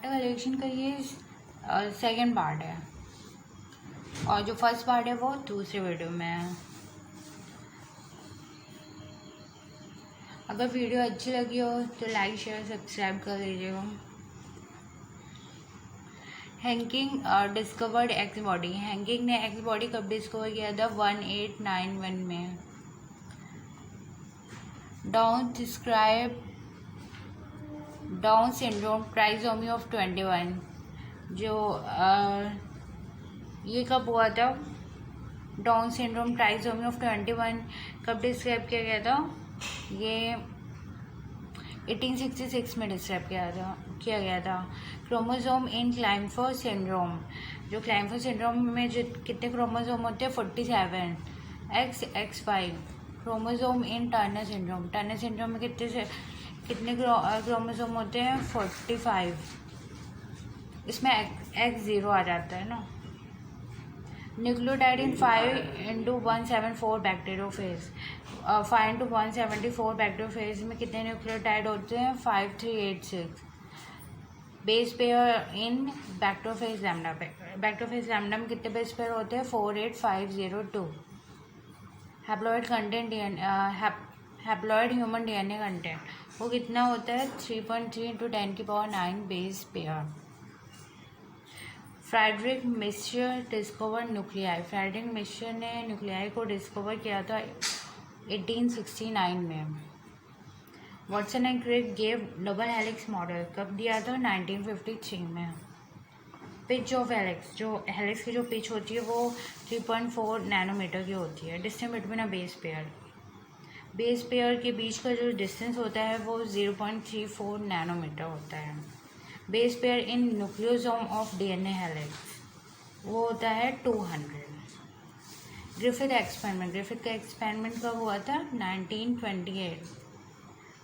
Data collection का ये second part है और जो फर्स्ट पार्ट है वो दूसरे वीडियो में है। अगर वीडियो अच्छी लगी हो तो लाइक शेयर सब्सक्राइब कर लीजिएगा। Henking discovered x body. Henking ने एक्स बॉडी कब डिस्कवर किया था? 1891 में। डाउन सिंड्रोम ट्राइसोमी ऑफ 21 जो ये कब हुआ था? डाउन सिंड्रोम ट्राइसोमी ऑफ 21 कब डिस्क्राइब किया गया था? ये 1866 में डिस्क्राइब किया गया था। Chromosome in Klinefelter syndrome. जो क्लाइंफर सिंड्रोम में जो कितने क्रोमोसोम होते हैं? 47 XY। क्रोमोसोम इन टर्नर सिंड्रोम। टर्नर सिंड्रोम में कितने क्रोमोसोम होते हैं? 45। इसमें X0 आ जाता है ना। न्यूक्लियोटाइड इन 5:174 बैक्टीरियोफेज। 5:174 बैक्टीरियोफेज में कितने न्यूक्लियोटाइड होते हैं? 5386। Base pair in bacteriophage lambda. Bacteriophage lambda में कितने बेस पेयर होते हैं? 48502। Haploid content haploid human DNA content वो कितना होता है? 3.3 × 10⁹ base pair. Friedrich Miescher discover nuclei. Friedrich Miescher ने न्यूक्लियाई को डिस्कवर किया था 1869 में। Watson and Crick gave double helix model कब दिया था? 1953 में। Pitch of helix. जो हेलिक्स की जो पिच होती है वो 3.4 नैनोमीटर की होती है। Distance between a base pair. Base pair के बीच का जो डिस्टेंस होता है वो 0.34 नैनोमीटर होता है। Base pair in nucleosome of DNA helix वो होता है 200। Griffith experiment. ग्रिफिथ का एक्सपेरिमेंट कब हुआ था? 1928।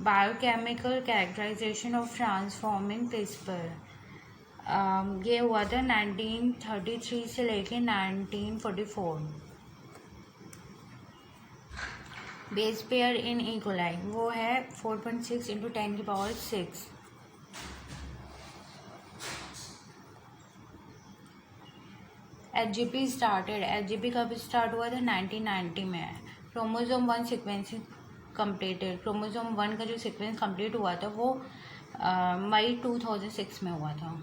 Biochemical characterisation of transforming CRISPR ये हुआ था 1933 से लेके 1944। Base pair in E coli वो है 4.6 × 10⁶। HGP started. HGP कब स्टार्ट हुआ था? 1990 में। Chromosome 1 sequencing completed. क्रोमोसोम 1 का जो सीक्वेंस कंप्लीट हुआ था वो मई 2006 में हुआ था।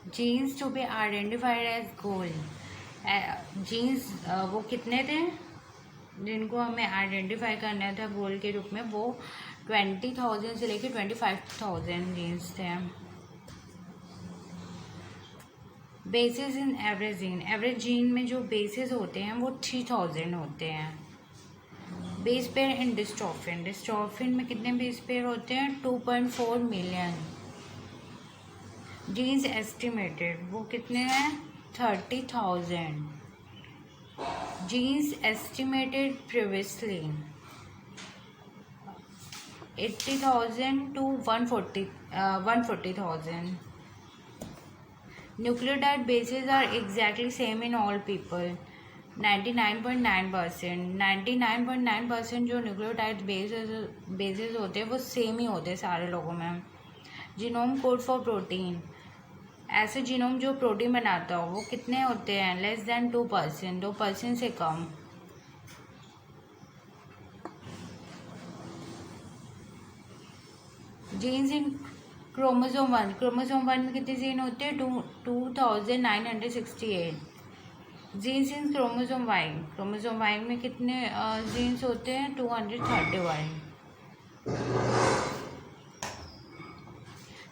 Genes to be identified as goal. Genes वो कितने थे जिनको हमें आइडेंटिफाई करना था गोल के रूप में? वो 20,000 से लेके 25,000 जीन्स थे। बेसिस इन एवरेज जीन। एवरेज जीन में जो बेसिस होते हैं वो 3000 होते हैं। बेस पेयर इन डिस्ट्रोफिन। डिस्ट्रोफिन में कितने बेस पेयर होते हैं? 2.4 मिलियन। जीन्स एस्टिमेटेड वो कितने हैं? 30,000। Genes estimated previously 80,000 to 140,000। Nucleotide basis are exactly same in all people 99.9%। 99.9% जो न्यूक्लियोटाइड बेसिस होते हैं वो सेम ही होते हैं सारे लोगों में। Genome code for protein. ऐसे जीनोम जो प्रोटीन बनाता हो वो कितने होते हैं? Less than 2%। 2% से कम। Genes in chromosome 1। क्रोमोसोम 1 में कितने जीन होते हैं? 2968। Genes in chromosome Y. Chromosome Y में कितने जीन्स होते हैं? 231।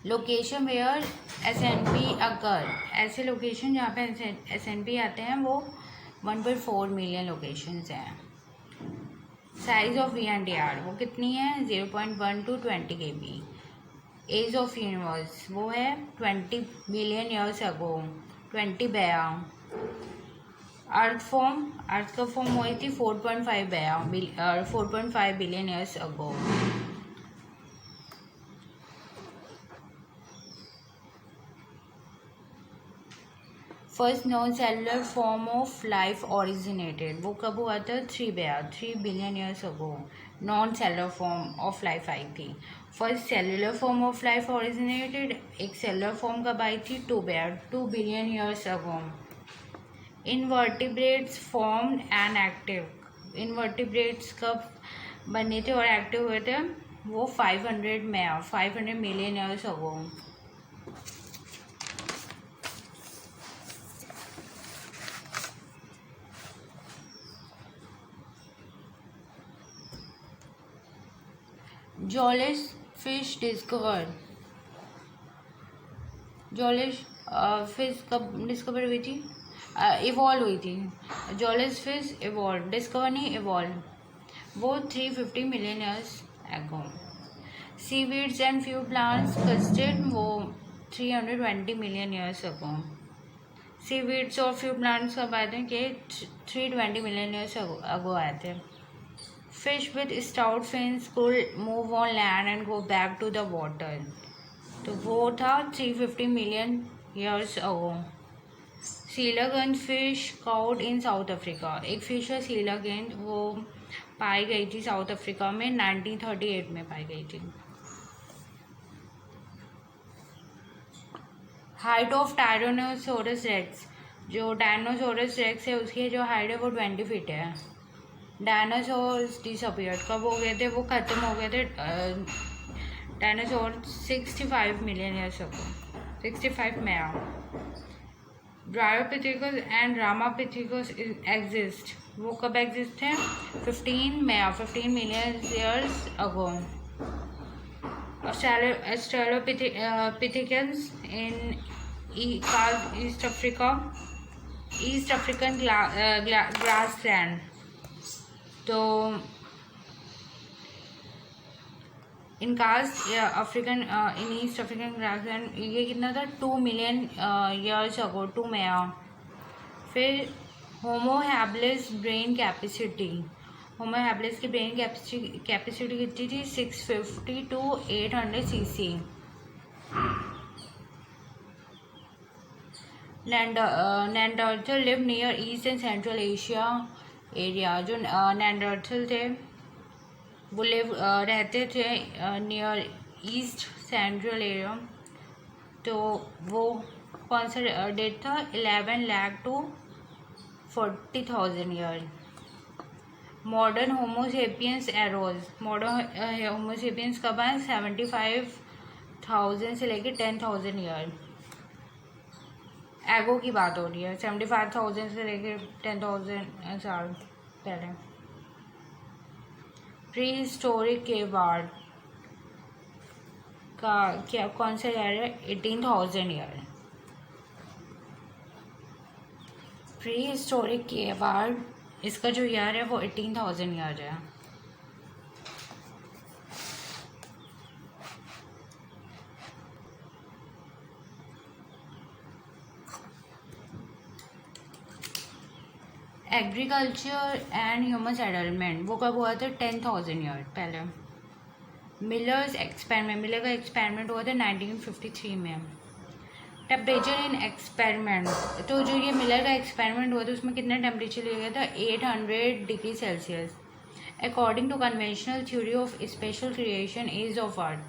Location where SNP occur. ऐसे लोकेशन जहाँ पे SNP आते हैं वो 1.4 मिलियन लोकेशंस हैं। साइज ऑफ VNTR वो कितनी है? 0.1 to 20 KB। Age of universe वो है 20 बिलियन ईयर्स अगो 20 बया। अर्थ का फॉर्म हुई थी 4.5 billion years ago. First non cellular form of life originated, वो कब हुआ था? 3 billion years ago non cellular form of life आई थी। First cellular form of life originated, एक सेलुलर फॉर्म कब आई थी? 2 billion years ago. Invertebrates form and active, invertebrates कब बने थे और एक्टिव हुए थे? वो 500 million years ago. Jawless fish discover, jawless fish कब डिस्कवर हुई थी? इवॉल्व हुई थी। जॉलिश फिश इवॉल्व, डिस्कवर नहीं इवॉल्व, वो 350 million years ago. Seaweeds and few plants costed, वो 320 मिलियन ईयर्स एगो। सीवीड्स और फ्यू प्लांट्स कब आए थे? कि 320 मिलियन ईयर्स एगो आए थे। Fish with stout fins could move on land and go back to the water, तो वो था 350 million years ago. Coelacanth fish caught in South Africa, एक फिश है सीलागन, वो पाई गई थी साउथ अफ्रीका में 1938 में पाई गई थी। हाइट ऑफ टायरोनोसोरस रेक्स, जो डायनोसोरस रेक्स है उसकी जो हाइट है वो 20 फीट है। डायनासोर्स डिसअपियर्ड, कब हो गए थे? वो ख़त्म हो गए थे डायनासोर 65 मिलियन ईयर्स अगो, 65 में। ड्रायोपिथेकस एंड रामापिथेकस एग्जिस्ट, वो कब एग्जिस्ट थे? 15 मिलियन ईयर्स अगो। ऑस्ट्रेलोपिथेकस इन ईस्ट अफ्रीकन ग्रासलैंड, तो इन अफ्रीकन इन ईस्ट अफ्रीकन ग्रासलैंड, ये कितना था? 2 मिलियन ईयर्स अगो, 2 में। फिर Homo habilis brain capacity, Homo habilis की ब्रेन कैपेसिटी कितनी थी? 650 to 800 cc। Neanderthal live near east and central Asia area, जो नेंडरथल थे वो रहते थे नियर ईस्ट सेंट्रल एरिया, तो वो कौन सा डेट था? 11 lakh to 40,000 year. Modern Homo sapiens arrows, modern Homo sapiens कब आए? 75,000 से लेके 10,000 ईयर। एगो की बात हो रही है, 75,000 से लेके 10,000 साल पहले। प्री हिस्टोरिक केवार्ड का क्या कौन सा ईयर है? 18,000 ईयर। प्री हिस्टोरिक केवार्ड, इसका जो ईयर है वो 18,000 ईयर है। एग्रीकल्चर एंड ह्यूमन सेटलमेंट, वो कब हुआ था? 10,000 ईयर पहले। मिलर्स एक्सपेरिमेंट, मिलर का एक्सपेरिमेंट हुआ था 1953 में। टेम्परेचर इन एक्सपेरिमेंट, तो जो ये मिलर का एक्सपेरिमेंट हुआ था उसमें कितना टेम्परेचर लिया गया था? 800 degree Celsius. According to conventional theory of special creation age of earth,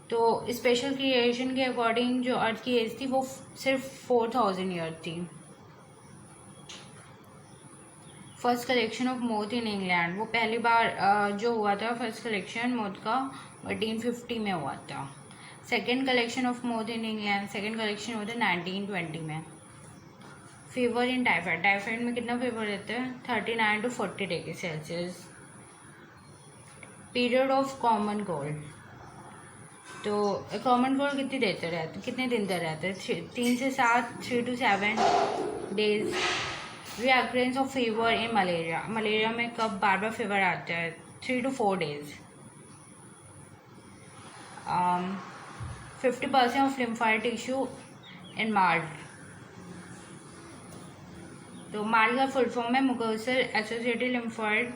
तो स्पेशल क्रिएशन के अकॉर्डिंग जो अर्थ की एज थी वो सिर्फ 4,000 ईयर थी। First collection of moth in England, वो पहली बार जो हुआ था फर्स्ट कलेक्शन मोथ का 1850 में हुआ था। Second collection of moth in England, second collection हुआ था 1920 में। फीवर इन टाइफाइड, टाइफाइड में कितना फीवर रहता है? 39 to 40 degree Celsius. Period of common cold, तो कॉमन कोल्ड कितनी देर तक रहता है? कितने दिन तक रहता है? 3 से 7, 3 to 7 days. Recurrence of fever in malaria, malaria में कब बार बार फीवर आता है? 3 to 4 days. 50% of lymphoid tissue in March, तो माल का फुल फॉर्म है मुकोसर एसोसिएटेड लिम्फोइड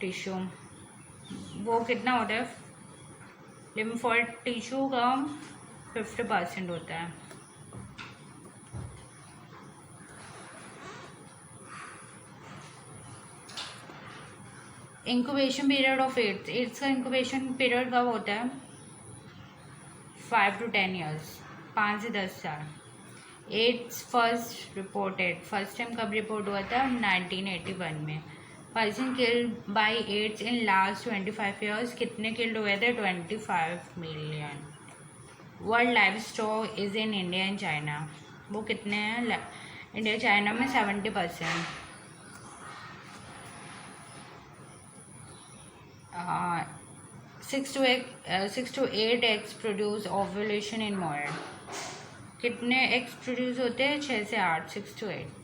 टिश्यू। वो कितना होता है? लिम्फोइड टिश्यू का 50% होता है। इंक्यूबेशन पीरियड ऑफ एड्स का इंक्यूबेशन पीरियड कब होता है? 5 to 10 ईयर्स, 5 से 10 साल। एड्स फर्स्ट टाइम कब रिपोर्ट हुआ था? 1981 में। Person killed by AIDS in last 25 years, कितने किल्ड हुए थे? 25 million. World life stock is in India and China, वो कितने हैं? इंडिया चाइना में 70%। 6 to 8 eggs produce ovulation in mod, कितने एग्स प्रोड्यूस होते हैं? 6 से 8, 6 to 8।